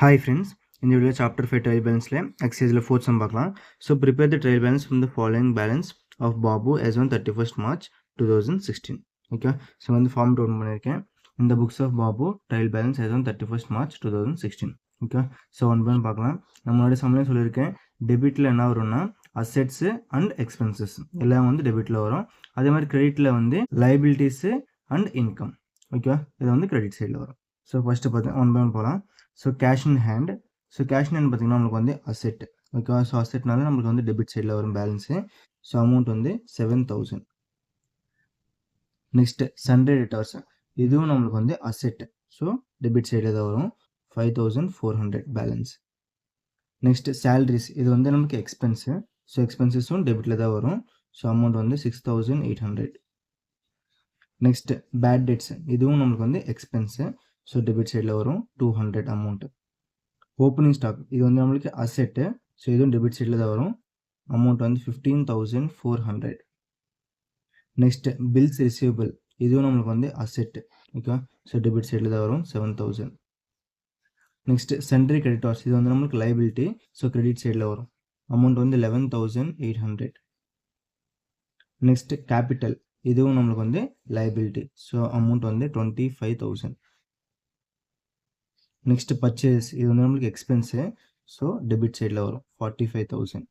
Hi friends, in the video chapter 5 trial balance le exercise la 4th sum பார்க்கலாம். So prepare the trial balance from the following balance of Babu as on 31st March 2016. Okay, so வந்து form down பண்ணியிருக்கேன். இந்த books of Babu trial balance as on 31st March 2016. Okay, so one by one பார்க்கலாம். நம்மளோட சம்லையும் சொல்லியிருக்கேன், டெபிட்டில் என்ன வரும்னா assets and expenses எல்லாம் வந்து டெபிட்டில் வரும். அதே மாதிரி கிரெடிட்டில் வந்து லைபிலிட்டிஸு அண்ட் இன்கம். ஓகே, இது வந்து கிரெடிட் சைடில் வரும். ஸோ ஃபஸ்ட்டு பார்த்தீங்கன்னா ஒன் பை ஒன் போகலாம். So cash in hand. So cash in hand பார்த்தீங்கன்னா நம்மளுக்கு வந்து அசெட். ஓகேவா, ஸோ அசெட்னால நம்மளுக்கு வந்து டெபிட் சைடில் வரும் பேலன்ஸு. ஸோ அமௌண்ட் வந்து 7,000. நெக்ஸ்ட்டு சண்டே ரிட்டர்ஸ், இதுவும் நம்மளுக்கு வந்து அசெட். ஸோ டெபிட் சைடில் தான் வரும், 5,400 பேலன்ஸ். நெக்ஸ்ட்டு சேலரிஸ், இது வந்து நமக்கு எக்ஸ்பென்ஸு. ஸோ எக்ஸ்பென்சஸும் டெபிட்டில் தான் வரும். ஸோ அமௌண்ட் வந்து 6,800. நெக்ஸ்ட்டு பேட் டெட்ஸ், இதுவும் நம்மளுக்கு வந்து எக்ஸ்பென்ஸு. ஸோ டெபிட் சைடில் வரும் 200 அமௌண்ட்டு. ஓப்பனிங் ஸ்டாக், இது வந்து நம்மளுக்கு அசெட்டு. ஸோ இதுவும் டெபிட் சைடில் தான் வரும். அமௌண்ட் வந்து 15,400. நெக்ஸ்ட்டு பில்ஸ் ரிசீவபிள், இதுவும் நம்மளுக்கு வந்து அசெட்டு. ஓகே, ஸோ டெபிட் சைடில் தான் வரும் 7,000. நெக்ஸ்ட்டு சென்ட்ரி கிரெடிட்டார்ஸ், இது வந்து நம்மளுக்கு லைபிலிட்டி. ஸோ கிரெடிட் சைடில் வரும். அமௌண்ட் வந்து 11,800. நெக்ஸ்ட்டு கேபிட்டல், இதுவும் நம்மளுக்கு வந்து லைபிலிட்டி. ஸோ அமௌண்ட் வந்து 25,000. நெக்ஸ்ட் பர்ச்சேஸ், இது வந்து நம்மளுக்கு எக்ஸ்பென்ஸு. ஸோ டெபிட் சைடில் வரும் 45,000.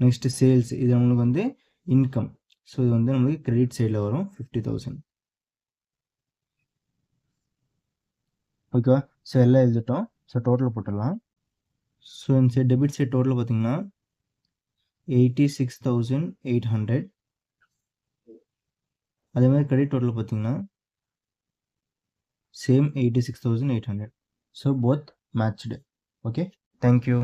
நெக்ஸ்ட் சேல்ஸ், இது நம்மளுக்கு வந்து இன்கம். ஸோ இது வந்து நம்மளுக்கு கிரெடிட் சைடில் வரும் 50,000. ஓகேவா, ஸோ எல்லாம் எழுதிட்டோம். ஸோ டோட்டல் போட்டுடலாம். ஸோ இந்த சைட் டெபிட் சைட் டோட்டல் பார்த்தீங்கன்னா 86,800. அதே மாதிரி கிரெடிட் டோட்டல் பார்த்தீங்கன்னா same 86,800. So both matched. Okay, thank you.